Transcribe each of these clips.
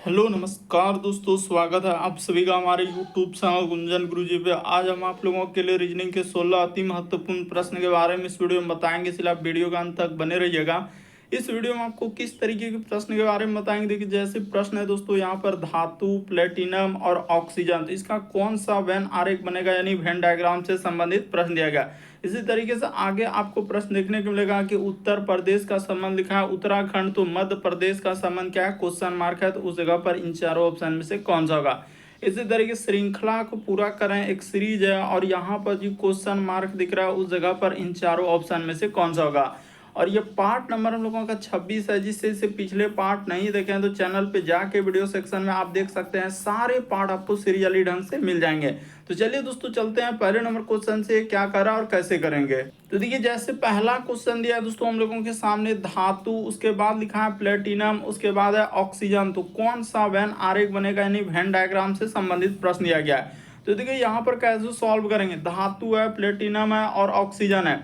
Hello नमस्कार दोस्तों, स्वागत है आप सभी का हमारे यूट्यूब चैनल गुंजन गुरुजी पे। आज हम आप लोगों के लिए रीजनिंग के 16 अति महत्वपूर्ण प्रश्न के बारे में इस वीडियो में बताएंगे, इसलिए आप वीडियो का अंत तक बने रहिएगा। इस वीडियो में आपको किस तरीके के प्रश्न के बारे में बताएंगे। देखिए जैसे प्रश्न है दोस्तों, यहाँ पर धातु, प्लेटिनम और ऑक्सीजन, तो इसका कौन सा वेन आरेख बनेगा, यानी वेन डायग्राम से संबंधित प्रश्न दिया गया। इसी तरीके से आगे आपको प्रश्न देखने को मिलेगा कि उत्तर प्रदेश का संबंध लिखा है उत्तराखंड, तो मध्य प्रदेश का संबंध क्या है, क्वेश्चन मार्क है, तो उस जगह पर इन चारों ऑप्शन में से कौन सा होगा। इसी तरीके श्रृंखला को पूरा करें, एक सीरीज है और यहाँ पर जो क्वेश्चन मार्क दिख रहा है उस जगह पर इन चारों ऑप्शन में से कौन सा होगा। और ये पार्ट नंबर हम लोगों का 26 है। जिससे इसे पिछले पार्ट नहीं देखे हैं तो चैनल पे जाके वीडियो सेक्शन में आप देख सकते हैं, सारे पार्ट आपको सीरियली ढंग से मिल जाएंगे। तो चलिए दोस्तों चलते हैं पहले नंबर क्वेश्चन से, क्या करा और कैसे करेंगे। तो देखिए जैसे पहला क्वेश्चन दिया है दोस्तों हम लोगों के सामने धातु, उसके बाद लिखा है प्लेटिनम, उसके बाद है ऑक्सीजन, तो कौन सा वेन आरेख बनेगा, यानी वेन डायग्राम से संबंधित प्रश्न दिया गया है। तो देखिए यहाँ पर कैसे सॉल्व करेंगे, धातु है, प्लेटिनम है और ऑक्सीजन है।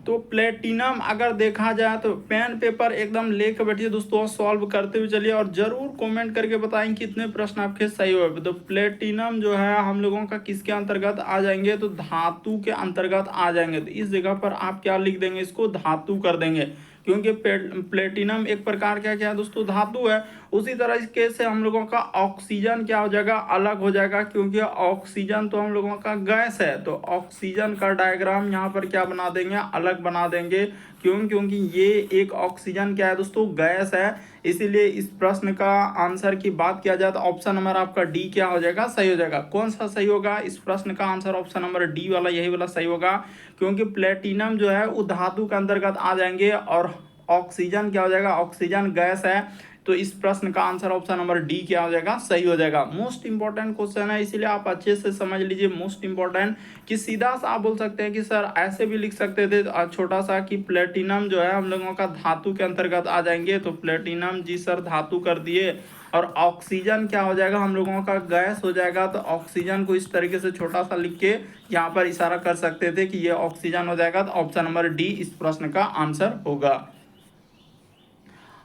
तो प्लेटिनम अगर देखा जाए तो पेन पेपर एकदम लेके बैठिए दोस्तों और सॉल्व करते हुए चलिए, और जरूर कमेंट करके बताएं कितने प्रश्न आपके सही हुए। तो प्लेटिनम जो है हम लोगों का किसके अंतर्गत आ जाएंगे, तो धातु के अंतर्गत आ जाएंगे। तो इस जगह पर आप क्या लिख देंगे, इसको धातु कर देंगे, क्योंकि प्लेटिनम एक प्रकार क्या क्या है दोस्तों, धातु है। उसी तरीके से हम लोगों का ऑक्सीजन क्या हो जाएगा, अलग हो जाएगा, क्योंकि ऑक्सीजन तो हम लोगों का गैस है। तो ऑक्सीजन का डायग्राम यहाँ पर क्या बना देंगे, अलग बना देंगे। क्यों, क्योंकि ये एक ऑक्सीजन क्या है दोस्तों, गैस है। इसीलिए इस प्रश्न का आंसर की बात किया जाए तो ऑप्शन नंबर आपका डी क्या हो जाएगा, सही हो जाएगा। कौन सा सही होगा, इस प्रश्न का आंसर ऑप्शन नंबर डी वाला, यही वाला सही होगा, क्योंकि प्लेटिनम जो है वो धातु के अंतर्गत आ जाएंगे और ऑक्सीजन क्या हो जाएगा, ऑक्सीजन गैस है। तो इस प्रश्न का आंसर ऑप्शन नंबर डी क्या हो जाएगा, सही हो जाएगा। मोस्ट इंपॉर्टेंट क्वेश्चन है, इसीलिए आप अच्छे से समझ लीजिए। मोस्ट इंपॉर्टेंट कि सीधा सा आप बोल सकते हैं कि सर ऐसे भी लिख सकते थे छोटा सा कि प्लेटिनम जो है हम लोगों का धातु के अंतर्गत आ जाएंगे, तो प्लेटिनम जी सर धातु कर दिए, और ऑक्सीजन क्या हो जाएगा, हम लोगों का गैस हो जाएगा। तो ऑक्सीजन को इस तरीके से छोटा सा लिख के यहाँ पर इशारा कर सकते थे कि ये ऑक्सीजन हो जाएगा। तो ऑप्शन नंबर डी इस प्रश्न का आंसर होगा।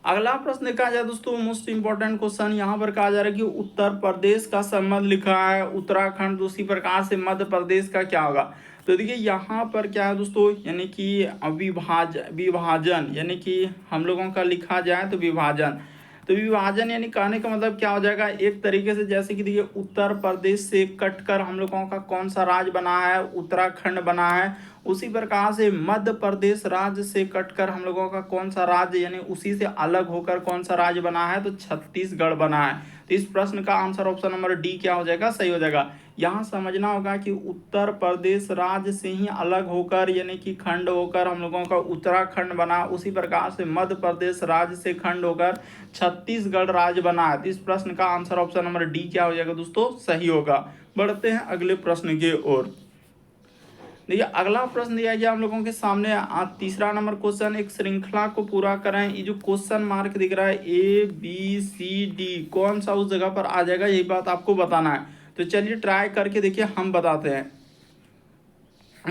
अगला प्रश्न देखा जाए दोस्तों, मोस्ट इंपॉर्टेंट क्वेश्चन यहाँ पर कहा जा रहा है कि उत्तर प्रदेश का संबंध लिखा है उत्तराखंड, दूसरी प्रकार से मध्य प्रदेश का क्या होगा। तो देखिए यहाँ पर क्या है दोस्तों, यानी कि विभाजन, यानी कि हम लोगों का लिखा जाए तो विभाजन। तो विभाजन यानी कहने का मतलब क्या हो जाएगा, एक तरीके से जैसे कि देखिए उत्तर प्रदेश से कटकर हम लोगों का कौन सा राज्य बना है, उत्तराखंड बना है। उसी प्रकार से मध्य प्रदेश राज्य से कटकर हम लोगों का कौन सा राज्य, यानी उसी से अलग होकर कौन सा राज्य बना है, तो छत्तीसगढ़ बना है। तो इस प्रश्न का आंसर ऑप्शन नंबर डी क्या हो जाएगा, सही हो जाएगा। यहाँ समझना होगा कि उत्तर प्रदेश राज्य से ही अलग होकर, यानी कि खंड होकर हम लोगों का उत्तराखंड बना, उसी प्रकार से मध्य प्रदेश राज्य से खंड होकर छत्तीसगढ़ राज्य बना है। तो इस प्रश्न का आंसर ऑप्शन नंबर डी क्या हो जाएगा दोस्तों, सही होगा। बढ़ते हैं अगले प्रश्न की ओर। देखिए अगला प्रश्न दिया गया हम लोगों के सामने, तीसरा नंबर क्वेश्चन, एक श्रृंखला को पूरा करें। ये जो क्वेश्चन मार्क दिख रहा है ए बी सी डी, कौन सा उस जगह पर आ जाएगा, यही बात आपको बताना है। तो चलिए ट्राई करके देखिए, हम बताते हैं।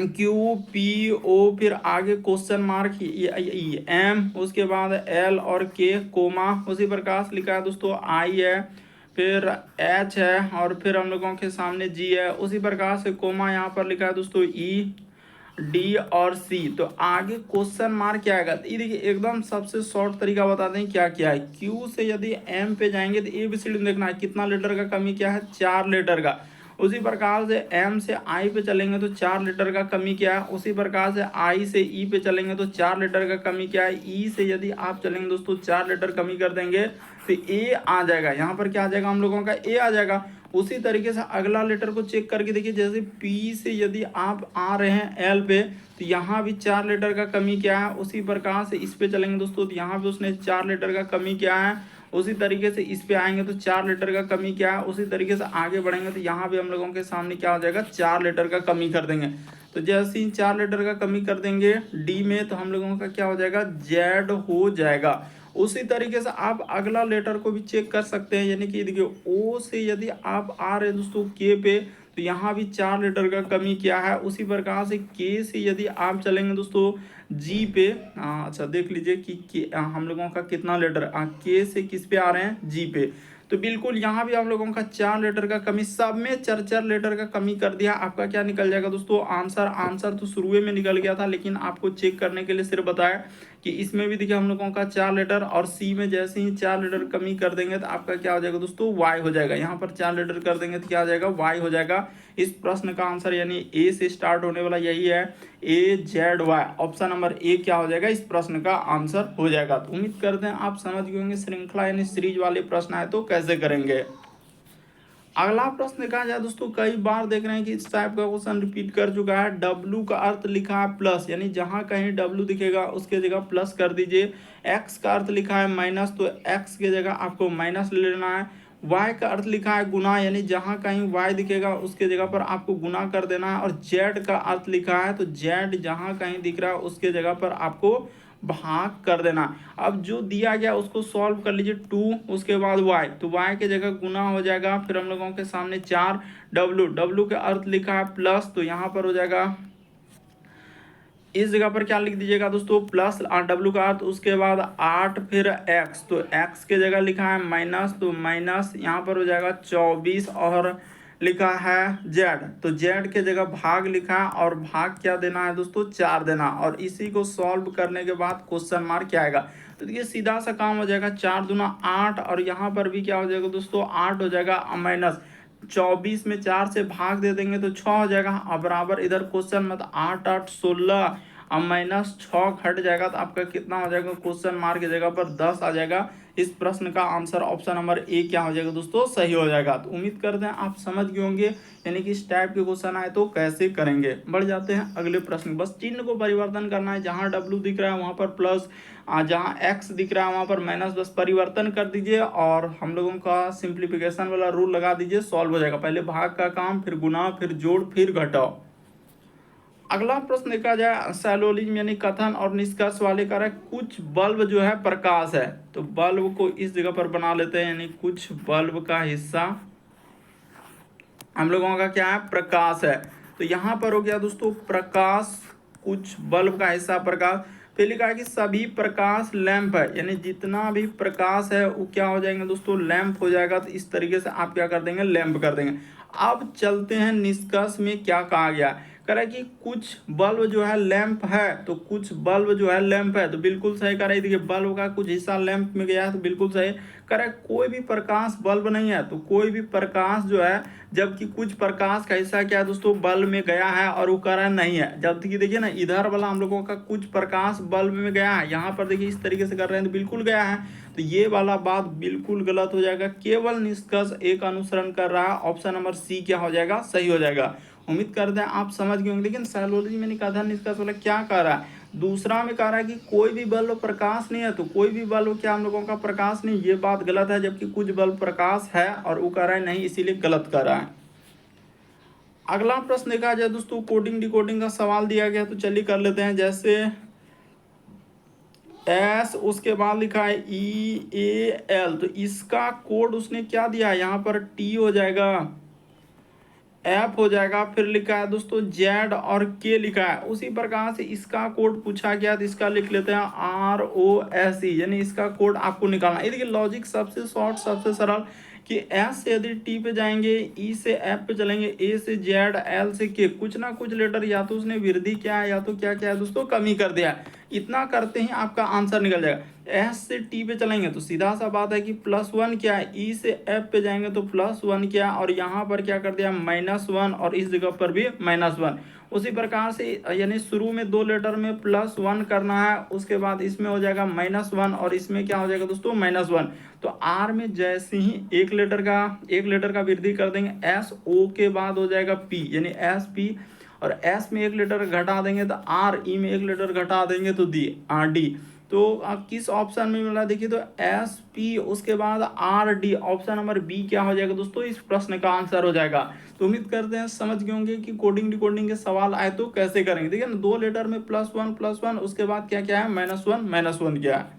क्यू पी ओ, फिर आगे क्वेश्चन मार्क एम, उसके बाद एल और के कोमा, उसी प्रकार से लिखा है दोस्तों आई है, फिर एच है, और फिर हम लोगों के सामने जी है, उसी प्रकार से कोमा यहाँ पर लिखा है दोस्तों ई, डी और सी। तो आगे क्वेश्चन मार्क क्या आएगा, ये देखिए एकदम सबसे शॉर्ट तरीका बता दें क्या क्या है। क्यू से यदि एम पे जाएंगे तो ए बी सी डी में देखना है कितना लीटर का कमी क्या है, 4 लीटर का। उसी प्रकार से एम से आई पे चलेंगे तो 4 लीटर का कमी क्या है। उसी प्रकार से आई से ई पे चलेंगे तो 4 लीटर का कमी क्या है। ई से यदि आप चलेंगे दोस्तों 4 लीटर कमी कर देंगे तो ए आ जाएगा, यहाँ पर क्या आ जाएगा, हम लोगों का ए आ जाएगा। उसी तरीके से अगला लेटर को चेक करके देखिए, जैसे पी से यदि आप आ रहे हैं एल पे तो यहाँ भी 4 लीटर का कमी क्या है। उसी प्रकार से इस पे चलेंगे दोस्तों तो यहाँ भी उसने 4 लीटर का कमी क्या है। उसी तरीके से इस पे आएंगे तो 4 लीटर का कमी क्या है। उसी तरीके से आगे बढ़ेंगे तो यहाँ भी हम लोगों के सामने क्या हो जाएगा, 4 लीटर का कमी कर देंगे। तो जैसे ही 4 लीटर का कमी कर देंगे डी में तो हम लोगों का क्या हो जाएगा, जेड हो जाएगा। उसी तरीके से आप अगला लेटर को भी चेक कर सकते हैं, यानी कि देखिए ओ से यदि आप आ रहे हैं दोस्तों के पे तो यहाँ भी 4 लीटर का कमी क्या है। उसी प्रकार से के से यदि आप चलेंगे दोस्तों जी पे, अच्छा देख लीजिए कि हम लोगों का कितना लीटर, के से किस पे आ रहे हैं, जी पे। तो बिल्कुल यहाँ भी हम लोगों का 4 लेटर का कमी, सब में 4 लेटर का कमी कर दिया। आपका क्या निकल जाएगा दोस्तों आंसर तो शुरू में निकल गया था, लेकिन आपको चेक करने के लिए सिर्फ बताया कि इसमें भी देखिए हम लोगों का 4 लेटर, और सी में जैसे ही 4 लेटर कमी कर देंगे तो आपका क्या हो जाएगा दोस्तों वाई हो जाएगा। यहाँ पर 4 लेटर कर देंगे तो क्या हो जाएगा वाई हो जाएगा। इस प्रश्न का आंसर यानी ए से स्टार्ट होने वाला यही है, AZY। ऑप्शन नंबर ए क्या हो जाएगा इस प्रश्न का आंसर हो जाएगा। तो उम्मीद करते हैं आप समझ गए होंगे श्रृंखला यानी सीरीज वाले प्रश्न आए तो कैसे करेंगे। अगला प्रश्न देखा जाए दोस्तों, कई बार देख रहे हैं कि इस टाइप का क्वेश्चन रिपीट कर चुका है। W का अर्थ लिखा है प्लस, यानी जहां कहीं W दिखेगा उसके जगह प्लस कर दीजिए। X का अर्थ लिखा है माइनस, तो X की जगह आपको माइनस ले लेना है। Y का अर्थ लिखा है गुना, यानी जहां कहीं Y दिखेगा उसके जगह पर आपको गुना कर देना है। और Z का अर्थ लिखा है, तो Z जहां कहीं दिख रहा है उसके जगह पर आपको भाग कर देना। अब जो दिया गया उसको सॉल्व कर लीजिए, 2 उसके बाद y, तो y के जगह गुना हो जाएगा। फिर हम लोगों के सामने 4 w के अर्थ लिखा है प्लस, तो यहाँ पर हो जाएगा इस जगह पर क्या लिख दीजिएगा दोस्तों प्लस w का अर्थ, उसके बाद 8 फिर x, तो x के जगह लिखा है माइनस, तो माइनस यहाँ पर हो जाएगा 24 और लिखा है z, तो z के जगह भाग लिखा है और भाग क्या देना है दोस्तों 4 देना। और इसी को सॉल्व करने के बाद क्वेश्चन मार्क क्या आएगा, तो देखिए सीधा सा काम हो जाएगा 4 दूना 8, और यहाँ पर भी क्या हो जाएगा दोस्तों 8 हो जाएगा माइनस 24 में 4 से भाग दे देंगे तो 6 हो जाएगा। अब बराबर इधर क्वेश्चन मत 8 8 16, अब माइनस 6 घट जाएगा तो आपका कितना हो जाएगा क्वेश्चन मार्क की जगह पर 10 आ जाएगा। इस प्रश्न का आंसर ऑप्शन नंबर ए क्या हो जाएगा दोस्तों सही हो जाएगा। तो उम्मीद करते हैं आप समझ गए होंगे, यानी कि इस टाइप के क्वेश्चन आए तो कैसे करेंगे। बढ़ जाते हैं अगले प्रश्न। बस चिन्ह को परिवर्तन करना है, जहां W दिख रहा है वहां पर प्लस, जहां X दिख रहा है वहां पर माइनस, बस परिवर्तन कर दीजिए और हम लोगों का सिंप्लीफिकेशन वाला रूल लगा दीजिए, सॉल्व हो जाएगा। पहले भाग का काम, फिर गुना, फिर जोड़, फिर घटाओ। अगला प्रश्न देखा जाए सैलोलिज्म यानी कथन और निष्कर्ष वाले का है, कुछ बल्ब जो है प्रकाश है, तो बल्ब को इस जगह पर बना लेते हैं, यानी कुछ बल्ब का हिस्सा हम लोगों का क्या है प्रकाश है। तो यहाँ पर हो गया दोस्तों प्रकाश, कुछ बल्ब का हिस्सा प्रकाश। फिर लिखा है कि सभी प्रकाश लैंप है, यानी जितना भी प्रकाश है वो क्या हो जाएंगे दोस्तों लैंप हो जाएगा। तो इस तरीके से आप क्या कर देंगे लैंप कर देंगे। अब चलते हैं निष्कर्ष में क्या कहा गया, कह रहा है कि कुछ बल्ब जो है लैंप है, तो कुछ बल्ब जो है लैंप है, तो बिल्कुल सही कह रहा है। देखिए बल्ब का कुछ हिस्सा लैंप में गया है, तो बिल्कुल सही कह रहा है। कोई भी प्रकाश बल्ब नहीं है, तो कोई भी प्रकाश जो है, जबकि कुछ प्रकाश का हिस्सा क्या है दोस्तों बल्ब में गया है और वो कह रहा है नहीं है। जबकि देखिए ना इधर वाला हम लोगों का कुछ प्रकाश बल्ब में गया है, यहाँ पर देखिए इस तरीके से कर रहे हैं तो बिल्कुल गया है, तो ये वाला बात बिल्कुल गलत हो जाएगा। केवल निष्कर्ष एक अनुसरण कर रहा है, ऑप्शन नंबर सी क्या हो जाएगा सही हो जाएगा। उम्मीद करते हैं आप समझ गए होंगे। लेकिन साइकोलॉजी में कथन निष्कर्ष वाला क्या कह रहा है, दूसरा में कह रहा है कि कोई भी बल्ब प्रकाश नहीं है, तो कोई भी बल्ब क्या हम लोगों का प्रकाश नहीं, ये बात गलत है। जबकि कुछ बल्ब प्रकाश है और वो कह रहा है नहीं, इसीलिए गलत कर रहा है। अगला प्रश्न देखा जाए दोस्तों, कोडिंग डिकोडिंग का सवाल दिया गया, तो चलिए कर लेते हैं। जैसे एस, उसके बाद लिखा है EAL, तो इसका कोड उसने क्या दिया है, यहाँ पर T हो जाएगा, F हो जाएगा, फिर लिखा है दोस्तों Z और K लिखा है। उसी प्रकार से इसका कोड पूछा गया, तो इसका लिख लेते हैं ROSE, यानी इसका कोड आपको निकालना। ये देखिए लॉजिक सबसे शॉर्ट सबसे सरल, कि एस से यदि टी पे जाएंगे, ई से एफ पे चलेंगे, ए से जेड, एल से के, कुछ ना कुछ लेटर या तो उसने वृद्धि किया है या तो क्या क्या है दोस्तों कमी कर दिया है। इतना करते ही आपका आंसर निकल जाएगा। एस से टी पे चलेंगे तो सीधा सा बात है कि +1 क्या है, ई से एफ पे जाएंगे तो +1 क्या, और यहाँ पर क्या कर दिया -1, और इस जगह पर भी -1। उसी प्रकार से यानी शुरू में 2 लेटर में +1 करना है, उसके बाद इसमें हो जाएगा -1 और इसमें क्या हो जाएगा दोस्तों -1। तो आर में जैसे ही एक लेटर का वृद्धि कर देंगे, एस ओ के बाद हो जाएगा पी, यानी एस पी, और एस में एक लेटर घटा देंगे तो आर, ई में एक लेटर घटा देंगे तो डी। तो किस ऑप्शन में मिला देखिए, तो एस पी उसके बाद R D, option number B क्या हो जाएगा दोस्तों इस प्रश्न का आंसर हो जाएगा। तो उम्मीद करते हैं समझ गए होंगे कि कोडिंग डिकोडिंग के सवाल आए तो कैसे करेंगे। देखिए ना 2 लेटर में +1 +1, उसके बाद क्या क्या है -1 -1 क्या है।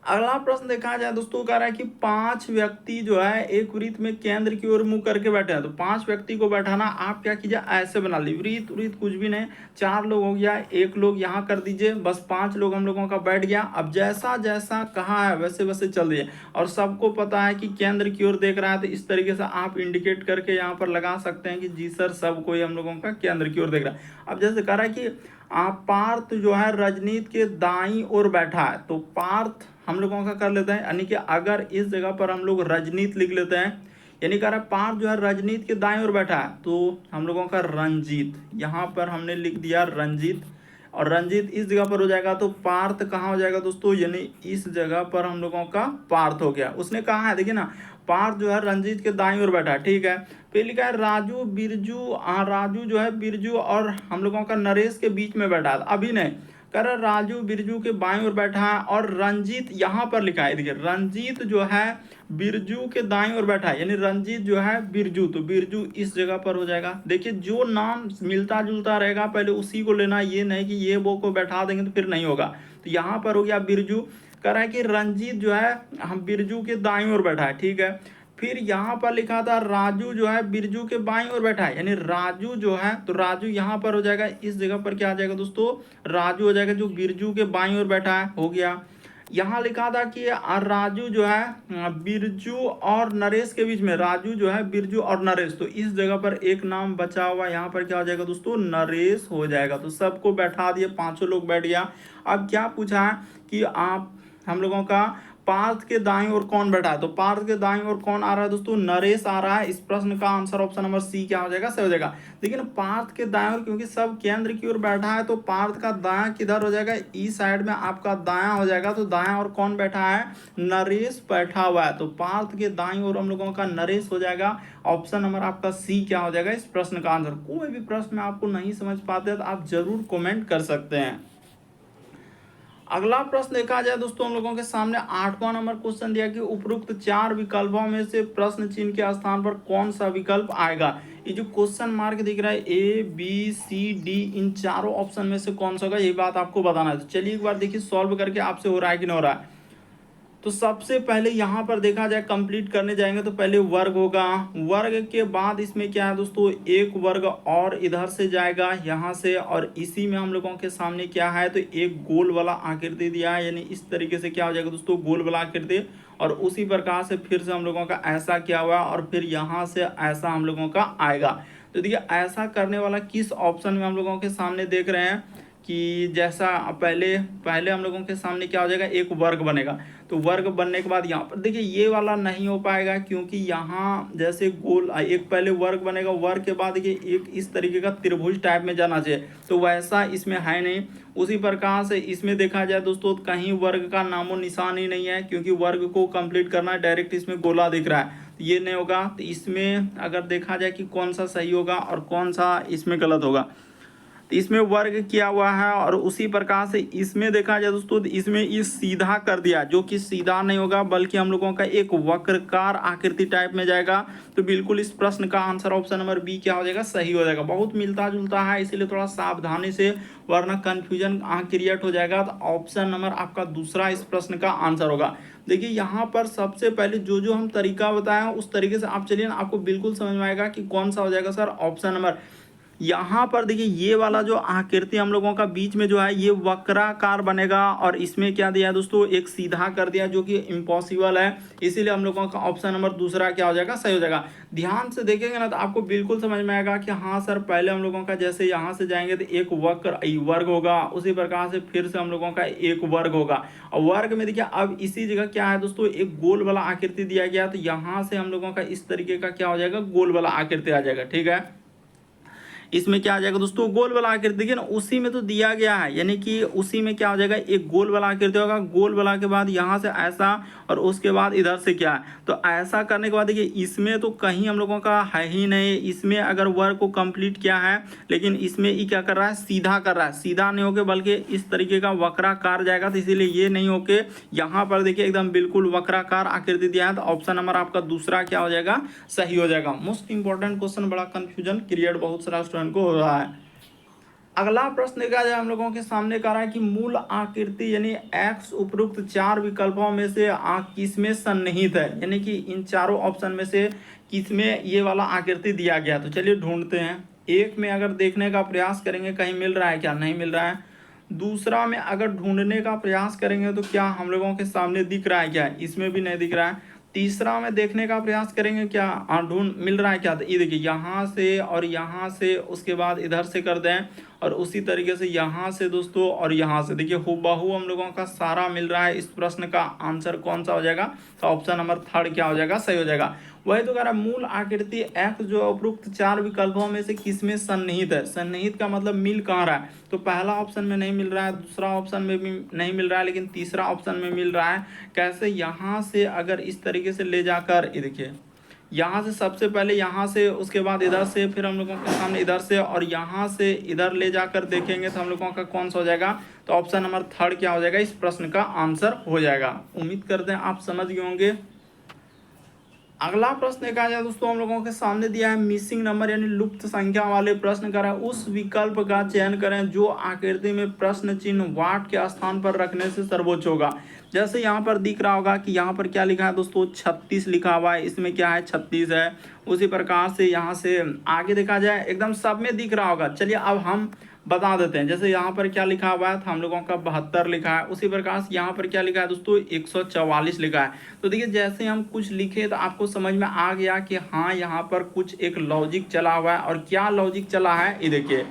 अगला प्रश्न देखा जाए दोस्तों, कह रहा है कि 5 व्यक्ति जो है एक वृत्त में केंद्र की ओर मुंह करके बैठे हैं। तो 5 व्यक्ति को बैठाना, आप क्या कीजिए, ऐसे बना लीजिए, वृत्त वृत्त कुछ भी नहीं, 4 लोग हो गया, एक लोग यहाँ कर दीजिए, बस 5 लोग हम लोगों का बैठ गया। अब जैसा जैसा कहा है वैसे वैसे चल दिए, और सबको पता है कि केंद्र की ओर देख रहा है, तो इस तरीके से आप इंडिकेट करके यहाँ पर लगा सकते हैं कि जी सर सब कोई हम लोगों का केंद्र की ओर देख रहा है। अब जैसे कह रहा है कि पार्थ जो है रजनीत के दाईं ओर बैठा है, तो पार्थ हम लोगों का कर लेते हैं, यानी कि अगर इस जगह पर हम लोग रजनीत लिख लेते हैं, यानी कह रहा है पार्थ जो है रजनीत के दाईं ओर बैठा है, तो हम लोगों का रंजीत, यहाँ पर हमने लिख दिया रंजीत, और रंजीत इस जगह पर हो जाएगा, तो पार्थ कहाँ हो जाएगा दोस्तों, यानी इस जगह पर हम लोगों का पार्थ हो गया। उसने कहा है, देखिए ना, पार्थ जो है रंजीत के दाईं ओर बैठा है, ठीक है। फिर लिखा है राजू बिरजू, राजू जो है बिरजू और हम लोगों का नरेश के बीच में बैठा है, अभी नहीं, कह रहा राजू बिरजू के बाईं ओर बैठा है, और रंजीत यहाँ पर लिखा है, देखिए रंजीत जो है बिरजू के दाईं ओर बैठा है, यानी रंजीत जो है बिरजू, तो बिरजू इस जगह पर हो जाएगा। देखिए जो नाम मिलता जुलता रहेगा पहले उसी को लेना, ये नहीं कि ये वो को बैठा देंगे तो फिर नहीं होगा। तो यहाँ पर हो गया बिरजू, कह रहा है कि रंजीत जो है हम बिरजू के दाईं ओर बैठा है, ठीक है। फिर यहाँ पर लिखा था राजू जो है बिरजू के बाईं ओर बैठा है, यानी राजू जो है, तो राजू यहाँ पर हो जाएगा, इस जगह पर क्या आ जाएगा दोस्तों, राजू हो जाएगा जो बिरजू के बाईं ओर बैठा है, हो गया। यहाँ लिखा था कि राजू जो है बिरजू और नरेश के बीच में, राजू जो है बिरजू और नरेश, तो इस जगह पर एक नाम बचा हुआ, यहाँ पर क्या हो जाएगा दोस्तों, नरेश हो जाएगा। तो सबको बैठा दिए, 5 लोग बैठ गया। अब क्या पूछा है कि आप हम लोगों का पार्थ के दाईं ओर कौन बैठा है, तो पार्थ के दाईं ओर कौन आ रहा है दोस्तों, नरेश आ रहा है। इस प्रश्न का आंसर ऑप्शन नंबर सी क्या हो जाएगा, सही हो जाएगा। लेकिन पार्थ के दाएं ओर, क्योंकि सब केंद्र की ओर बैठा है, तो पार्थ का दायां किधर हो जाएगा, ई साइड में आपका दायां हो जाएगा, तो दायां ओर कौन बैठा है, नरेश बैठा हुआ है, तो पार्थ के दाईं ओर हम लोगों का नरेश हो जाएगा। ऑप्शन नंबर आपका सी क्या हो जाएगा इस प्रश्न का आंसर। कोई भी प्रश्न में आपको नहीं समझ पाते तो आप जरूर कमेंट कर सकते हैं। अगला प्रश्न देखा जाए दोस्तों, हम लोगों के सामने 8वां नंबर क्वेश्चन दिया कि उपरोक्त 4 विकल्पों में से प्रश्न चिन्ह के स्थान पर कौन सा विकल्प आएगा। ये जो क्वेश्चन मार्क दिख रहा है ए बी सी डी, इन चारों ऑप्शन में से कौन सा होगा, ये बात आपको बताना है। तो चलिए एक बार देखिए सॉल्व करके आपसे हो रहा है कि नहीं हो रहा है। तो सबसे पहले यहाँ पर देखा जाए कंप्लीट करने जाएंगे तो पहले वर्ग होगा, वर्ग के बाद इसमें क्या है दोस्तों, एक वर्ग और इधर से जाएगा यहाँ से, और इसी में हम लोगों के सामने क्या है, तो एक गोल वाला आकृति दिया है, यानी इस तरीके से क्या हो जाएगा दोस्तों, गोल वाला आकृति। और उसी प्रकार से फिर से हम लोगों का ऐसा क्या हुआ, और फिर यहाँ से ऐसा हम लोगों का आएगा। तो देखिए ऐसा करने वाला किस ऑप्शन में हम लोगों के सामने देख रहे हैं कि जैसा पहले पहले हम लोगों के सामने क्या हो जाएगा, एक वर्ग बनेगा। तो वर्ग बनने के बाद यहाँ पर देखिए ये वाला नहीं हो पाएगा, क्योंकि यहाँ जैसे गोल एक पहले वर्ग बनेगा, वर्ग के बाद देखिए एक इस तरीके का त्रिभुज टाइप में जाना चाहिए, तो वैसा इसमें है नहीं। उसी प्रकार से इसमें देखा जाए दोस्तों, कहीं वर्ग का नामो निशान ही नहीं है, क्योंकि वर्ग को कंप्लीट करना है, डायरेक्ट इसमें गोला दिख रहा है, तो ये नहीं होगा। तो इसमें अगर देखा जाए कि कौन सा सही होगा और कौन सा इसमें गलत होगा, इसमें वर्ग किया हुआ है, और उसी प्रकार से इसमें देखा जाए दोस्तों, इसमें इस सीधा कर दिया, जो कि सीधा नहीं होगा बल्कि हम लोगों का एक वक्रकार आकृति टाइप में जाएगा। तो बिल्कुल इस प्रश्न का आंसर ऑप्शन नंबर बी क्या हो जाएगा, सही हो जाएगा। बहुत मिलता जुलता है, इसीलिए थोड़ा सावधानी से, वरना कंफ्यूजन क्रिएट हो जाएगा। तो ऑप्शन नंबर आपका दूसरा इस प्रश्न का आंसर होगा। देखिए यहाँ पर सबसे पहले जो जो हम तरीका बताया उस तरीके से आप चलिए ना, आपको बिल्कुल समझ में आएगा कि कौन सा हो जाएगा सर, ऑप्शन नंबर। यहाँ पर देखिए ये वाला जो आकृति हम लोगों का बीच में जो है ये वक्राकार बनेगा, और इसमें क्या दिया है दोस्तों, एक सीधा कर दिया, जो कि इम्पॉसिबल है, इसीलिए हम लोगों का ऑप्शन नंबर दूसरा क्या हो जाएगा, सही हो जाएगा। ध्यान से देखेंगे ना तो आपको बिल्कुल समझ में आएगा कि हाँ सर, पहले हम लोगों का जैसे यहाँ से जाएंगे तो एक वर्ग होगा, उसी प्रकार से फिर से हम लोगों का एक वर्ग होगा, और वर्ग में देखिए अब इसी जगह क्या है दोस्तों, एक गोल वाला आकृति दिया गया, तो यहाँ से हम लोगों का इस तरीके का क्या हो जाएगा, गोल वाला आकृति आ जाएगा, ठीक है। इसमें क्या आ जाएगा दोस्तों, गोल वाला आकृति, देखिए ना उसी में तो दिया गया है, यानी कि उसी में क्या हो जाएगा, एक गोल वाला आकृति होगा, गोल वाला के बाद यहाँ से ऐसा, और उसके बाद इधर से क्या है, तो ऐसा करने के बाद देखिए इसमें तो कहीं हम लोगों का है ही नहीं, इसमें अगर वर्ग को कंप्लीट किया है, लेकिन इसमें ये क्या कर रहा है, सीधा कर रहा है, सीधा नहीं होके बल्कि इस तरीके का वक्राकार जाएगा, तो इसीलिए ये नहीं होके यहाँ पर देखिए एकदम बिल्कुल वक्राकार आकृति दिया है। तो ऑप्शन नंबर आपका दूसरा क्या हो जाएगा, सही हो जाएगा। मोस्ट इंपॉर्टेंट क्वेश्चन, बड़ा कंफ्यूजन क्रिएट बहुत सारा स्टूडेंट को हो रहा है। अगला प्रश्न देखा जाए हम लोगों के सामने कह रहा है कि मूल आकृति यानी एक्स उपरोक्त चार विकल्पों में से किसमें सन्निहित है, यानी कि इन चारों ऑप्शन में से किसमें ये वाला आकृति दिया गया। तो चलिए ढूंढते हैं। एक में अगर देखने का प्रयास करेंगे कहीं मिल रहा है क्या, नहीं मिल रहा है। दूसरा में अगर ढूंढने का प्रयास करेंगे तो क्या हम लोगों के सामने दिख रहा है क्या, इसमें भी नहीं दिख रहा है। तीसरा में देखने का प्रयास करेंगे क्या ढूंढ मिल रहा है क्या, तो ये देखिए यहाँ से और यहाँ से, उसके बाद इधर से कर दें और उसी तरीके से यहाँ से दोस्तों और यहाँ से, देखिए हूबहू हम लोगों का सारा मिल रहा है। इस प्रश्न का आंसर कौन सा हो जाएगा, तो ऑप्शन नंबर थर्ड क्या हो जाएगा, सही हो जाएगा। वही तो कह रहा है मूल आकृति एक्स जो उपरोक्त चार विकल्पों में से किसमें सन्निहित है। सन्निहित का मतलब मिल कहाँ रहा है, तो पहला ऑप्शन में नहीं मिल रहा है, दूसरा ऑप्शन में भी नहीं मिल रहा है, लेकिन तीसरा ऑप्शन में मिल रहा है। कैसे, यहाँ से अगर इस तरीके से ले जाकर, ये देखिए यहाँ से सबसे पहले यहाँ से, उसके बाद इधर से, फिर हम लोगों के सामने इधर से और यहाँ से इधर ले जाकर देखेंगे तो हम लोगों का कौन सा हो जाएगा, तो ऑप्शन नंबर थर्ड क्या हो जाएगा, इस प्रश्न का आंसर हो जाएगा। उम्मीद करते हैं आप समझ गए होंगे। अगला प्रश्न देखा जाए दोस्तों हम लोगों के सामने दिया है मिसिंग नंबर यानी लुप्त संख्या वाले प्रश्न करें, उस विकल्प का चयन करें जो आकृति में प्रश्न चिन्ह वाट के स्थान पर रखने से सर्वोच्च होगा। जैसे यहाँ पर दिख रहा होगा कि यहाँ पर क्या लिखा है दोस्तों, 36 लिखा हुआ है, इसमें क्या है 36 है। उसी प्रकार से यहाँ से आगे देखा जाए एकदम सब में दिख रहा होगा। चलिए अब हम बता देते हैं। जैसे यहाँ पर क्या लिखा हुआ है, हम लोगों का 72 लिखा है। उसी प्रकार से यहाँ पर क्या लिखा है दोस्तों, 144 लिखा है। तो देखिए जैसे हम कुछ लिखे तो आपको समझ में आ गया कि हाँ यहाँ पर कुछ एक लॉजिक चला हुआ है। और क्या लॉजिक चला है ये देखिए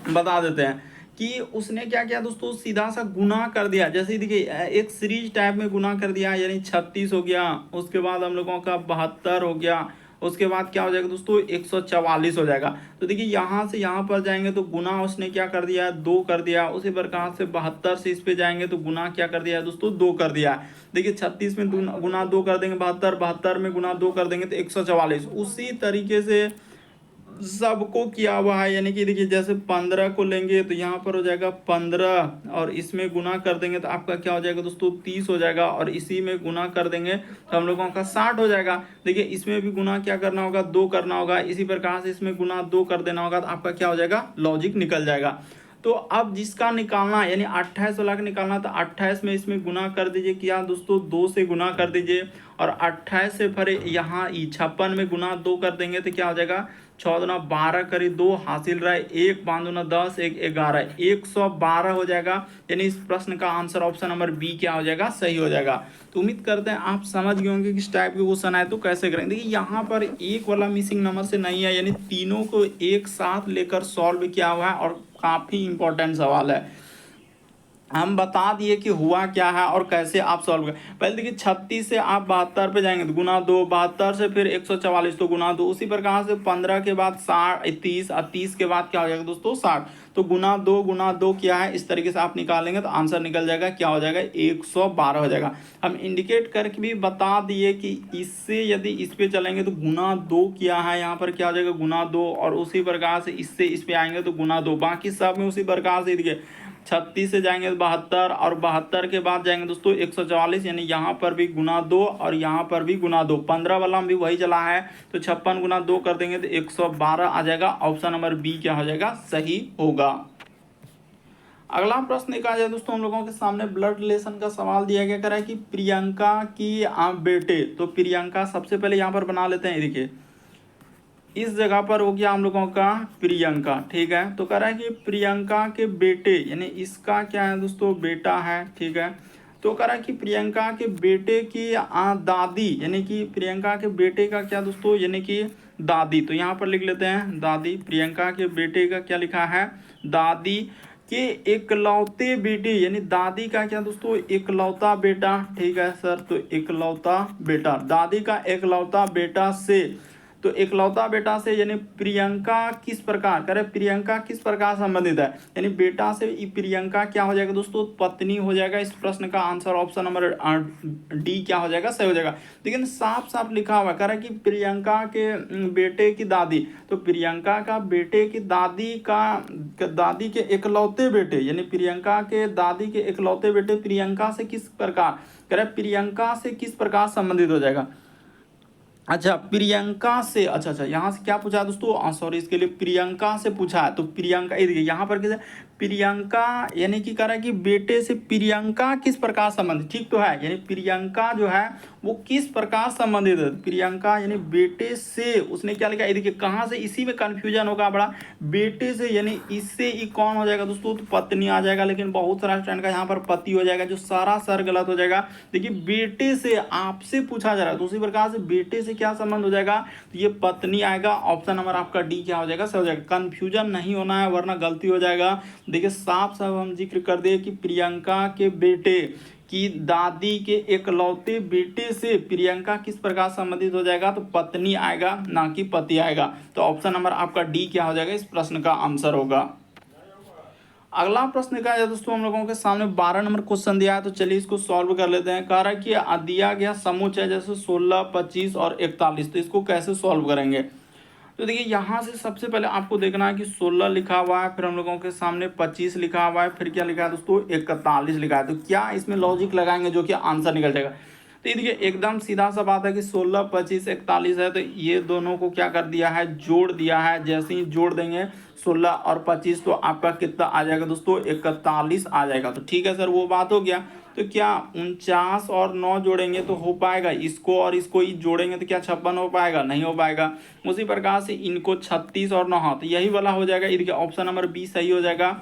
बता देते हैं कि उसने क्या किया दोस्तों, सीधा सा गुना कर दिया। जैसे देखिए एक सीरीज टाइप में गुना कर दिया, यानी 36 हो गया, उसके बाद हम लोगों का 72 हो गया, उसके बाद क्या हो जाएगा दोस्तों 144 हो जाएगा। तो देखिए यहाँ से यहाँ पर जाएंगे तो गुना उसने क्या कर दिया, 2 कर दिया। उसी प्रकार से 72 से इस पे जाएंगे तो गुना क्या कर दिया है दोस्तों, 2 कर दिया। देखिए 36 में गुना 2 कर देंगे 72, 72 में गुना 2 कर देंगे तो 144। उसी तरीके से सबको किया हुआ है, यानी कि देखिए जैसे 15 को लेंगे तो यहाँ पर हो जाएगा 15 और इसमें गुना कर देंगे तो आपका क्या हो जाएगा दोस्तों 30 हो जाएगा। और इसी में गुना कर देंगे तो हम लोगों का 60 हो जाएगा। देखिए इसमें भी गुना क्या करना होगा, 2 करना होगा। इसी प्रकार से इसमें गुना 2 कर देना होगा तो आपका क्या हो जाएगा, लॉजिक निकल जाएगा। तो अब जिसका निकालना यानी 28 वाला का निकालना, तो 28 में इसमें गुना कर दीजिए, क्या दोस्तों 2 से गुना कर दीजिए। और 28 से फिर यहाँ 56 में गुना 2 कर देंगे तो क्या हो जाएगा, 6 दूना 12 करी 2 हासिल रहा है 1, 5 दूना 10, 1 11, 112 हो जाएगा। यानी इस प्रश्न का आंसर ऑप्शन नंबर बी क्या हो जाएगा, सही हो जाएगा। तो उम्मीद करते हैं आप समझ गए होंगे किस टाइप के क्वेश्चन आए तो कैसे करेंगे। देखिए यहाँ पर एक वाला मिसिंग नंबर से नहीं है, यानी तीनों को एक साथ लेकर सॉल्व किया हुआ है और काफ़ी इंपॉर्टेंट सवाल है। हम बता दिए कि हुआ क्या है और कैसे आप सॉल्व करें। पहले देखिए 36 से आप 72 पे जाएंगे तो गुना 2, 72 से फिर 144 तो गुना 2। उसी प्रकार से 15 के बाद 30 और 30 के बाद क्या हो जाएगा दोस्तों 60, तो गुना 2 क्या है, इस तरीके से आप निकालेंगे तो आंसर निकल जाएगा, क्या हो जाएगा 112 हो जाएगा। हम इंडिकेट करके भी बता दिए कि इससे यदि इस पे चलेंगे तो गुना 2 किया है, यहाँ पर क्या हो जाएगा गुना 2। और उसी प्रकार से इससे इस पे आएंगे तो गुना 2, बाकी सब में उसी प्रकार से देखिए 36 से जाएंगे तो 72 और 72 के बाद जाएंगे दोस्तों 144, यानी यहाँ पर भी गुना 2 और यहाँ पर भी गुना 2। 15 वाला में भी वही चला है, तो 56 गुना 2 कर देंगे तो 112 आ जाएगा। ऑप्शन नंबर बी क्या हो जाएगा, सही होगा। अगला प्रश्न देखा जाए दोस्तों हम लोगों के सामने ब्लड रिलेशन का सवाल दिया गया, कह रहा है कि प्रियंका की बेटे, तो प्रियंका सबसे पहले यहाँ पर बना लेते हैं। देखिए इस जगह पर हो गया हम लोगों का प्रियंका, ठीक है। तो कह रहा है कि प्रियंका के बेटे, यानी इसका क्या है दोस्तों बेटा है, ठीक है। तो कह रहा है कि प्रियंका के बेटे की दादी, यानी कि प्रियंका के बेटे का क्या दोस्तों, यानी कि दादी। तो यहाँ पर लिख लेते हैं दादी। प्रियंका के बेटे का क्या लिखा है, दादी के इकलौते बेटे, यानी दादी का क्या दोस्तों इकलौता बेटा, ठीक है सर। तो इकलौता बेटा, दादी का इकलौता बेटा से, तो इकलौता बेटा से यानी प्रियंका किस प्रकार करे, प्रियंका किस प्रकार संबंधित है, यानी बेटा से प्रियंका क्या हो जाएगा दोस्तों, पत्नी हो जाएगा। इस प्रश्न का आंसर ऑप्शन नंबर डी क्या हो जाएगा, सही हो जाएगा। लेकिन साफ साफ लिखा हुआ कह रहा है कि प्रियंका के बेटे की दादी, तो प्रियंका का बेटे की दादी का दादी के इकलौते बेटे, यानी प्रियंका के दादी के इकलौते बेटे प्रियंका से किस प्रकार कह रहा है, प्रियंका से किस प्रकार संबंधित हो जाएगा। अच्छा प्रियंका से, अच्छा यहाँ से क्या पूछा है दोस्तों, सॉरी इसके लिए प्रियंका से पूछा है। तो प्रियंका ये देखिए यहाँ पर कैसे प्रियंका यानी कि कह रहा है कि बेटे से प्रियंका किस प्रकार संबंधित, ठीक तो है, यानी प्रियंका जो है वो किस प्रकार संबंधित है, प्रियंका यानी बेटे से, उसने क्या लिखा, ये देखिए कहाँ से, इसी में कंफ्यूजन होगा बड़ा, बेटे से यानी इससे ही कौन हो जाएगा दोस्तों, तो पत्नी आ जाएगा, लेकिन बहुत सारा स्टूडेंट का यहाँ पर पति हो जाएगा, जो सारा सर गलत हो जाएगा। देखिए बेटे से आपसे पूछा जा रहा है, तो उसी प्रकार से बेटे से क्या संबंध हो जाएगा, तो ये पत्नी आएगा। ऑप्शन नंबर आपका डी क्या हो जाएगा, सही हो जाएगा। कंफ्यूजन नहीं होना है वरना गलती हो जाएगा। देखिए साफ साफ हम जिक्र कर दे कि प्रियंका के बेटे की दादी के एकलौते बेटे से प्रियंका किस प्रकार संबंधित हो जाएगा, तो पत्नी आएगा ना कि पति आएगा। तो ऑप्शन नंबर आपका डी क्या हो जाएगा, इस प्रश्न का आंसर होगा। अगला प्रश्न क्या है दोस्तों, हम लोगों के सामने 12 नंबर क्वेश्चन दिया है, तो चलिए इसको सॉल्व कर लेते हैं। कह रहा है कि दिया गया समूह है जैसे 16, 25 और 41, तो इसको कैसे सॉल्व करेंगे। तो देखिए यहाँ से सबसे पहले आपको देखना है कि 16 लिखा हुआ है, फिर हम लोगों के सामने 25 लिखा हुआ है, फिर क्या लिखा है दोस्तों 41 लिखा है। तो क्या इसमें लॉजिक लगाएंगे जो कि आंसर निकल जाएगा। तो ये देखिए एकदम सीधा सा बात है कि 16, 25, 41 है, तो ये दोनों को क्या कर दिया है, जोड़ दिया है। जैसे ही जोड़ देंगे 16 और 25 तो आपका कितना आ जाएगा दोस्तों, 41 आ जाएगा। तो ठीक है सर वो बात हो गया। तो क्या 49 और 9 जोड़ेंगे तो हो पाएगा, इसको और इसको ही जोड़ेंगे तो क्या 56 हो पाएगा, नहीं हो पाएगा। उसी प्रकार से इनको 36 और 9, हाँ तो यही वाला हो जाएगा। ये देखिए ऑप्शन नंबर बी सही हो जाएगा।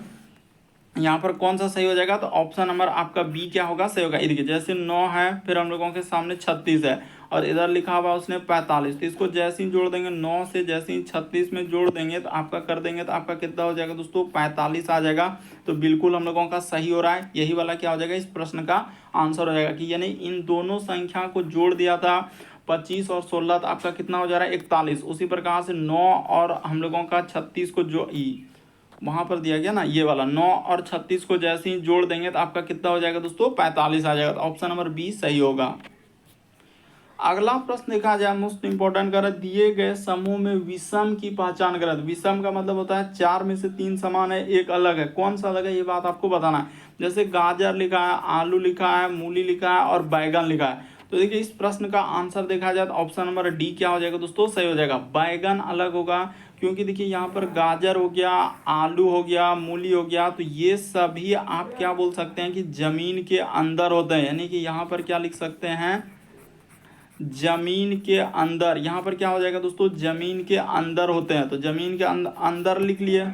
यहाँ पर कौन सा सही हो जाएगा, तो ऑप्शन नंबर आपका बी क्या होगा, सही होगा। ये देखिए जैसे 9 है, फिर हम लोगों के सामने 36 है, और इधर लिखा हुआ उसने 45, तो इसको जैसे ही जोड़ देंगे 9 से, जैसे ही 36 में जोड़ देंगे तो आपका कर देंगे तो आपका कितना हो जाएगा दोस्तों, 45 आ जाएगा। तो बिल्कुल हम लोगों का सही हो रहा है, यही वाला क्या हो जाएगा, इस प्रश्न का आंसर हो जाएगा। कि यानी इन दोनों संख्या को जोड़ दिया था 25 और 16, तो आपका कितना हो जा रहा है 41। उसी प्रकार से 9 और हम लोगों का 36 को जो वहां पर दिया गया ना, ये वाला 9 और 36 को जैसे ही जोड़ देंगे तो आपका कितना हो जाएगा दोस्तों, 45 आ जाएगा। तो ऑप्शन नंबर बी सही होगा। अगला प्रश्न देखा जाए मोस्ट इंपॉर्टेंट कर, दिए गए समूह में विषम की पहचान करें। तो विषम का मतलब होता है 4 में से 3 समान है, एक अलग है। कौन सा अलग है ये बात आपको बताना है। जैसे गाजर लिखा है, आलू लिखा है, मूली लिखा है और बैगन लिखा है। तो देखिए इस प्रश्न का आंसर देखा जाए तो ऑप्शन नंबर डी क्या हो जाएगा दोस्तों, सही हो जाएगा। बैगन अलग होगा, क्योंकि देखिए यहाँ पर गाजर हो गया, आलू हो गया, मूली हो गया, तो ये सभी आप क्या बोल सकते हैं कि जमीन के अंदर होते हैं। यानी कि यहाँ पर क्या लिख सकते हैं, जमीन के अंदर। यहाँ पर क्या हो जाएगा दोस्तों, जमीन के अंदर होते हैं। तो जमीन के अंदर लिख लिए,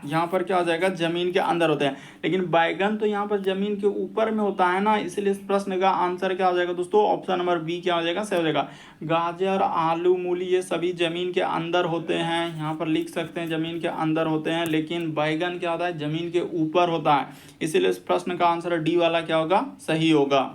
यहाँ पर क्या हो जाएगा, जमीन के अंदर होते हैं। लेकिन बैगन तो यहाँ पर जमीन के ऊपर में होता है ना, इसलिए इस प्रश्न का आंसर क्या हो जाएगा दोस्तों, ऑप्शन नंबर बी क्या हो जाएगा, सही हो जाएगा। गाजर, आलू, मूली ये सभी जमीन के अंदर होते हैं, यहाँ पर लिख सकते हैं जमीन के अंदर होते हैं। लेकिन बैगन क्या होता है, जमीन के ऊपर होता है। इसीलिए इस प्रश्न का आंसर डी वाला क्या होगा, सही होगा।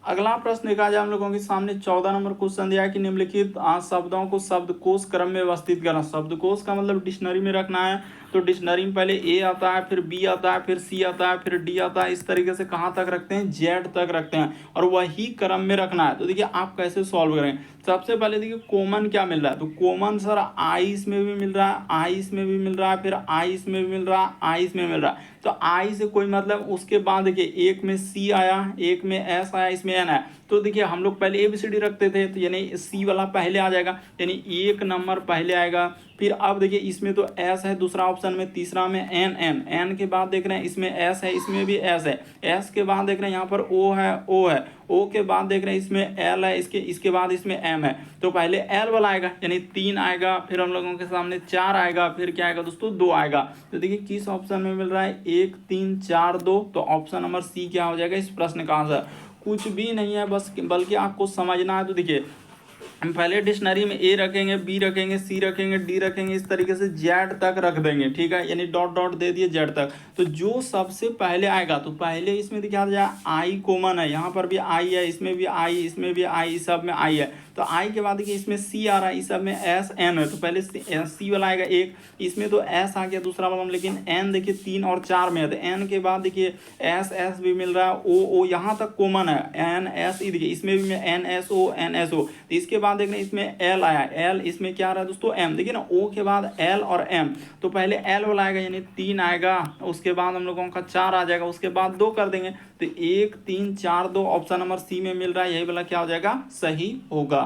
अगला प्रश्न देखा जाए हम लोगों के सामने 14 नंबर क्वेश्चन दिया है कि निम्नलिखित शब्दों को शब्दकोश क्रम में व्यवस्थित करना। शब्दकोश का मतलब डिक्शनरी में रखना है। तो डिक्शनरी में पहले ए आता है, फिर बी आता है, फिर सी आता है, फिर डी आता है। इस तरीके से कहाँ तक रखते हैं, जेड तक रखते हैं, और वही क्रम में रखना है। तो देखिए आप कैसे सॉल्व करें। सबसे पहले देखिए कॉमन क्या मिल रहा है, तो कॉमन सर आई इसमें भी मिल रहा है, आई इसमें भी मिल रहा है, फिर आई इसमें भी मिल रहा है, आई इसमें मिल रहा है। तो आई से कोई मतलब, उसके बाद देखिए एक में सी आया, एक में एस आया, इसमें एन आया। तो देखिए हम लोग पहले ABCD रखते थे, तो यानी सी वाला पहले आ जाएगा, यानी एक नंबर पहले आएगा। फिर अब देखिए इसमें तो एस है दूसरा ऑप्शन में, तीसरा में एन के बाद देख रहे हैं इसमें एस है, इसमें भी एस है, एस के बाद देख रहे हैं यहाँ पर ओ है, ओ के बाद देख रहे हैं इसमें एल है, इसके बाद इसमें एम है। तो पहले एल वाला आएगा, यानी 3 आएगा, फिर हम लोगों के सामने 4 आएगा, फिर क्या आएगा दोस्तों, 2 आएगा। तो देखिए किस ऑप्शन में मिल रहा है, 1, 3, 4, 2। तो ऑप्शन नंबर सी क्या हो जाएगा इस प्रश्न का आंसर। कुछ भी नहीं है बस, बल्कि आपको समझना है। तो देखिए हम पहले डिक्शनरी में ए रखेंगे, बी रखेंगे, सी रखेंगे, डी रखेंगे, इस तरीके से जेड तक रख देंगे, ठीक है, यानी डॉट डॉट दे दिए जेड तक। तो जो सबसे पहले आएगा, तो पहले इसमें दिखा जाए आई कॉमन है, यहाँ पर भी आई है, इसमें भी आई, इसमें भी आई, सब में आई है। तो आई के बाद देखिए इसमें सी आ रहा है, इस सब में एस एन है। तो पहले सी वाला आएगा एक, इसमें तो एस आ गया दूसरा वाला, लेकिन एन देखिए 3 और 4 में है। तो एन के बाद देखिए एस भी मिल रहा है, ओ यहाँ तक कॉमन है, एन एस देखिए इसमें भी एन एस ओ। तो इसके बाद देख रहे हैं इसमें एल आया, एल इसमें क्या आ रहा है दोस्तों, एम। देखिए ना ओ के बाद एल और एम, तो पहले एल वाला आएगा यानी 3 आएगा, उसके बाद हम लोगों का 4 आ जाएगा, उसके बाद 2 कर देंगे। तो 1, 3, 4, 2 ऑप्शन नंबर सी में मिल रहा है, यही वाला क्या हो जाएगा, सही होगा।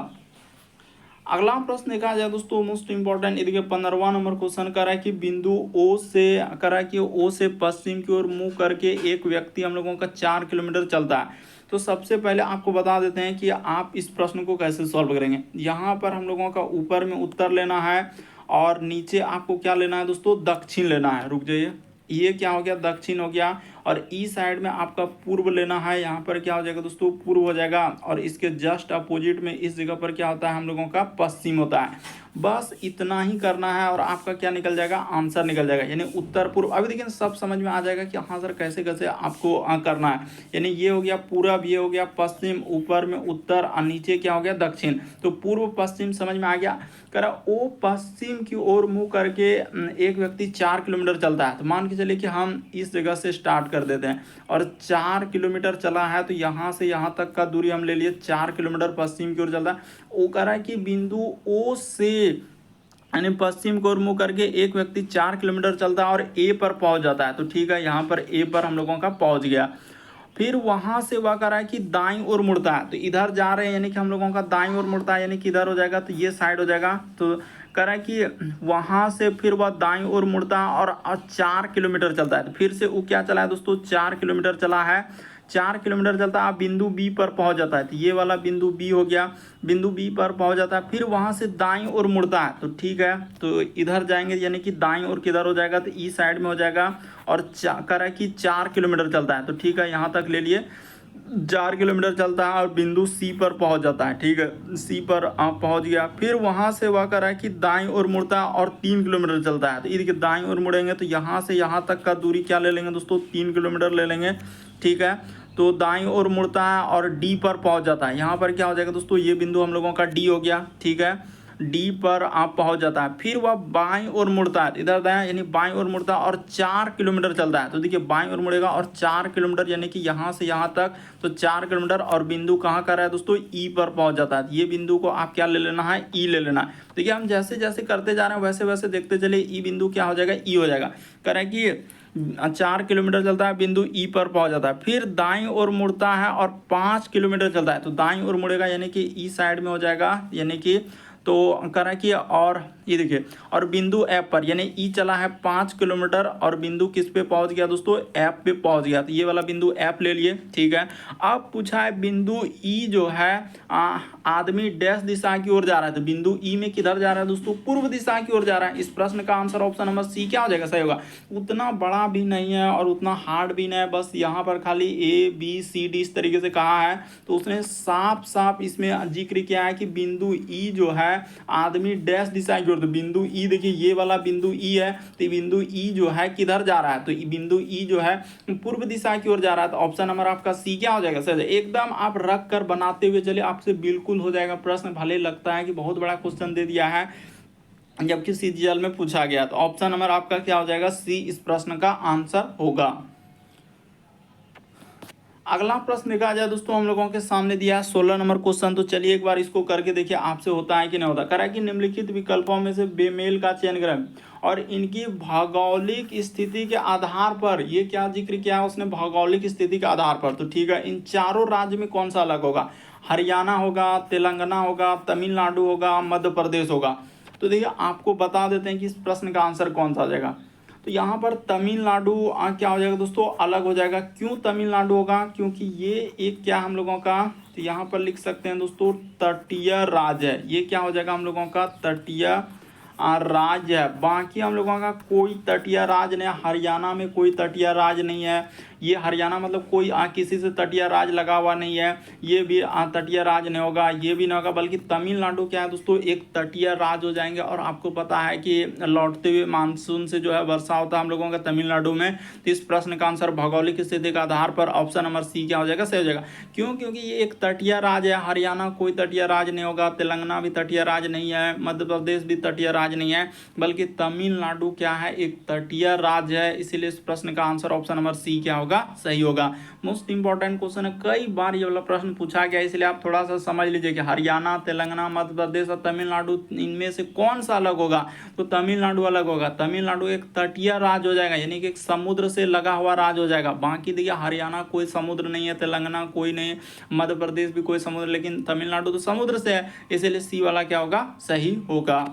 अगला प्रश्न देखा जाए दोस्तों, मोस्ट इंपॉर्टेंट, ये देखिए 15वां नंबर क्वेश्चन करा है कि बिंदु ओ से करा है कि ओ से पश्चिम की ओर मुंह करके एक व्यक्ति हम लोगों का 4 किलोमीटर चलता है। तो सबसे पहले आपको बता देते हैं कि आप इस प्रश्न को कैसे सॉल्व करेंगे। यहाँ पर हम लोगों का ऊपर में उत्तर लेना है और नीचे आपको क्या लेना है दोस्तों, दक्षिण लेना है। रुक जाइए, ये क्या हो गया, दक्षिण हो गया। और ई साइड में आपका पूर्व लेना है। यहाँ पर क्या हो जाएगा दोस्तों, पूर्व हो जाएगा। और इसके जस्ट अपोजिट में इस जगह पर क्या होता है, हम लोगों का पश्चिम होता है। बस इतना ही करना है और आपका क्या निकल जाएगा, आंसर निकल जाएगा, यानी उत्तर पूर्व। अभी देखिए सब समझ में आ जाएगा कि हाँ सर कैसे कैसे आपको करना है। यानी ये हो गया पूरब, ये हो गया पश्चिम, ऊपर में उत्तर और नीचे क्या हो गया, दक्षिण। तो पूर्व पश्चिम समझ में आ गया। करा ओ पश्चिम की ओर मुंह करके एक व्यक्ति 4 किलोमीटर चलता है। तो मान के चलिए कि हम इस जगह से स्टार्ट कर देते हैं और 4 किलोमीटर चला है, तो यहाँ से यहाँ तक का दूरी हम ले लिए, 4 किलोमीटर पश्चिम की ओर चलता है। वो कह रहा है कि बिंदु ओ से यानी पश्चिम की ओर मुंह करके एक व्यक्ति 4 किलोमीटर चलता है और ए पर पहुंच जाता है। तो ठीक है, यहाँ पर ए पर हम लोगों का पहुंच गया। फिर वहां से वह कह रहा है कि दाईं ओर मुड़ता है। तो इधर जा रहे हैं यानी कि हम लोगों का दाईं ओर मुड़ता है, यानी कि इधर हो जाएगा, तो ये साइड हो जाएगा। तो कह रहा है कि वहां से फिर वह दाईं ओर मुड़ता है और 4 किलोमीटर चलता है। तो फिर से वो क्या चला है दोस्तों, 4 किलोमीटर चला है। 4 किलोमीटर चलता है, बिंदु बी पर पहुंच जाता है। तो ये वाला बिंदु बी हो गया, बिंदु बी पर पहुंच जाता है। फिर वहां से दाईं ओर मुड़ता है। तो ठीक है, तो इधर जाएंगे यानी कि दाईं ओर किधर हो जाएगा, तो ई साइड में हो जाएगा। और कह रहा है कि 4 किलोमीटर चलता है। तो ठीक है, यहाँ तक ले लिए, 4 किलोमीटर चलता है और बिंदु सी पर पहुंच जाता है। ठीक है, सी पर आप पहुंच गया। फिर वहां से वह कह रहा है कि दाईं ओर मुड़ता है और 3 किलोमीटर चलता है। तो ये देखिए दाईं ओर मुड़ेंगे तो यहाँ से यहाँ तक का दूरी क्या ले लेंगे दोस्तों, 3 किलोमीटर ले लेंगे। ठीक है, तो दाईं ओर मुड़ता है और डी पर पहुंच जाता है। यहाँ पर क्या हो जाएगा दोस्तों, ये बिंदु हम लोगों का डी हो गया। ठीक है, डी पर आप पहुंच जाता है। फिर वह बाईं ओर मुड़ता है, इधर दाएं यानी बाईं ओर मुड़ता है और 4 किलोमीटर चलता है। तो देखिए बाईं ओर मुड़ेगा और 4 किलोमीटर यानी कि यहाँ से यहाँ तक, तो 4 किलोमीटर। और बिंदु कहाँ का रहा है दोस्तों, ई पर पहुंच जाता है। ये बिंदु को आप क्या ले लेना है, ई ले लेना है। देखिए हम जैसे जैसे करते जा रहे हैं वैसे वैसे देखते चले, ई बिंदु क्या हो जाएगा, ई हो जाएगा। कह रहे हैं कि 4 किलोमीटर चलता है, बिंदु ई पर पहुंच जाता है। फिर दाईं ओर मुड़ता है और 5 किलोमीटर चलता है। तो दाईं ओर मुड़ेगा यानी कि ई साइड में हो जाएगा, यानी कि तो कह रहा है कि और ये देखिए, और बिंदु एफ पर यानी ई चला है 5 किलोमीटर और बिंदु किस पे पहुंच गया दोस्तों, एफ पे पहुंच गया। तो ये वाला बिंदु एफ ले लिए। ठीक है, अब पूछा है बिंदु ई जो है आदमी डैश दिशा की ओर जा रहा है। तो बिंदु ई में किधर जा रहा है दोस्तों, पूर्व दिशा की ओर जा रहा है। इस प्रश्न का आंसर ऑप्शन नंबर सी क्या हो जाएगा, सही होगा। उतना बड़ा भी नहीं है और उतना हार्ड भी नहीं है, बस यहाँ पर खाली ए बी सी डी इस तरीके से कहा है। तो उसने साफ साफ इसमें जिक्र किया है कि बिंदु ई जो है आदमी डैश दिशा की ओर। तो बिंदु ई देखिए, ये वाला बिंदु ई है। तो बिंदु ई जो है किधर जा रहा है, तो बिंदु ई जो है पूर्व दिशा की ओर जा रहा है। तो ऑप्शन नंबर आपका सी क्या हो जाएगा, सर। एकदम आप रख कर बनाते हुए चलिए, आपसे बिल्कुल हो जाएगा प्रश्न। भले लगता है कि बहुत बड़ा क्वेश्चन दे दिया है जबकि सीजीएल में पूछा गया। तो ऑप्शन नंबर आपका क्या हो जाएगा, सी इस प्रश्न का आंसर होगा। अगला प्रश्न देखा जाए दोस्तों, हम लोगों के सामने दिया है 16 नंबर क्वेश्चन। तो चलिए एक बार इसको करके देखिए आपसे होता है कि नहीं होता। करा कि निम्नलिखित विकल्पों में से बेमेल का चयन करें और इनकी भौगोलिक स्थिति के आधार पर, ये क्या जिक्र किया है उसने, भौगोलिक स्थिति के आधार पर। तो ठीक है, इन चारों राज्य में कौन सा अलग होगा, हरियाणा होगा, तेलंगाना होगा, तमिलनाडु होगा, मध्य प्रदेश होगा। तो देखिए आपको बता देते हैं कि इस प्रश्न का आंसर कौन सा आ जाएगा। तो यहाँ पर तमिलनाडु क्या हो जाएगा दोस्तों, अलग हो जाएगा। क्यों तमिलनाडु होगा, क्योंकि ये एक क्या हम लोगों का, तो यहाँ पर लिख सकते हैं दोस्तों तटीय राज्य है। ये क्या हो जाएगा हम लोगों का, तटीय राज्य है। बाकी हम लोगों का कोई तटीय राज्य नहीं, हरियाणा में कोई तटीय राज्य नहीं है। ये हरियाणा मतलब कोई किसी से तटीय राज्य लगा हुआ नहीं है, ये भी तटीय राज्य नहीं होगा, ये भी नहीं होगा। बल्कि तमिलनाडु क्या है दोस्तों, एक तटीय राज्य हो जाएंगे। और आपको पता है कि लौटते हुए मानसून से जो है वर्षा होता है हम लोगों का तमिलनाडु में। तो इस प्रश्न का आंसर भौगोलिक स्थिति के आधार पर ऑप्शन नंबर सी क्या हो जाएगा, सही हो जाएगा। क्यों, क्योंकि ये एक तटीय राज्य है। हरियाणा कोई तटीय राज्य नहीं होगा, तेलंगाना भी तटीय राज्य नहीं है, मध्य प्रदेश भी तटीय राज्य नहीं है, बल्कि तमिलनाडु क्या है, एक तटीय राज्य है। इसीलिए इस प्रश्न का आंसर ऑप्शन नंबर सी क्या होगा, होगा, सही होगा। मोस्ट इंपॉर्टेंट क्वेश्चन है, कई बार ये वाला प्रश्न पूछा गया, इसलिए आप थोड़ा सा समझ लीजिए कि हरियाणा, तेलंगाना, मध्य प्रदेश और तमिलनाडु, इनमें से कौन सा अलग होगा। तो तमिलनाडु अलग होगा। तमिलनाडु एक तटीय राज्य हो जाएगा, यानी कि एक समुद्र से लगा हुआ राज्य हो जाएगा। बाकी देखिए हरियाणा कोई समुद्र नहीं है, तेलंगाना कोई नहीं, मध्य प्रदेश भी कोई समुद्र, लेकिन तमिलनाडु तो समुद्र से है, इसलिए सी वाला क्या होगा, सही होगा।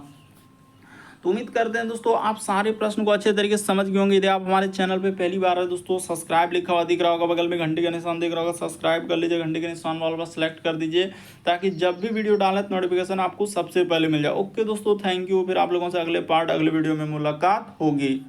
तो उम्मीद करते हैं दोस्तों आप सारे प्रश्न को अच्छे तरीके से समझ गए होंगे। यदि आप हमारे चैनल पे पहली बार है दोस्तों, सब्सक्राइब लिखा हुआ दिख रहा होगा, बगल में घंटे का निशान दिख रहा होगा, सब्सक्राइब कर लीजिए, घंटे के निशान वाला पर सेलेक्ट कर दीजिए, ताकि जब भी वीडियो डालें तो नोटिफिकेशन आपको सबसे पहले मिल जाए। ओके दोस्तों, थैंक यू। फिर आप लोगों से अगले वीडियो में मुलाकात होगी।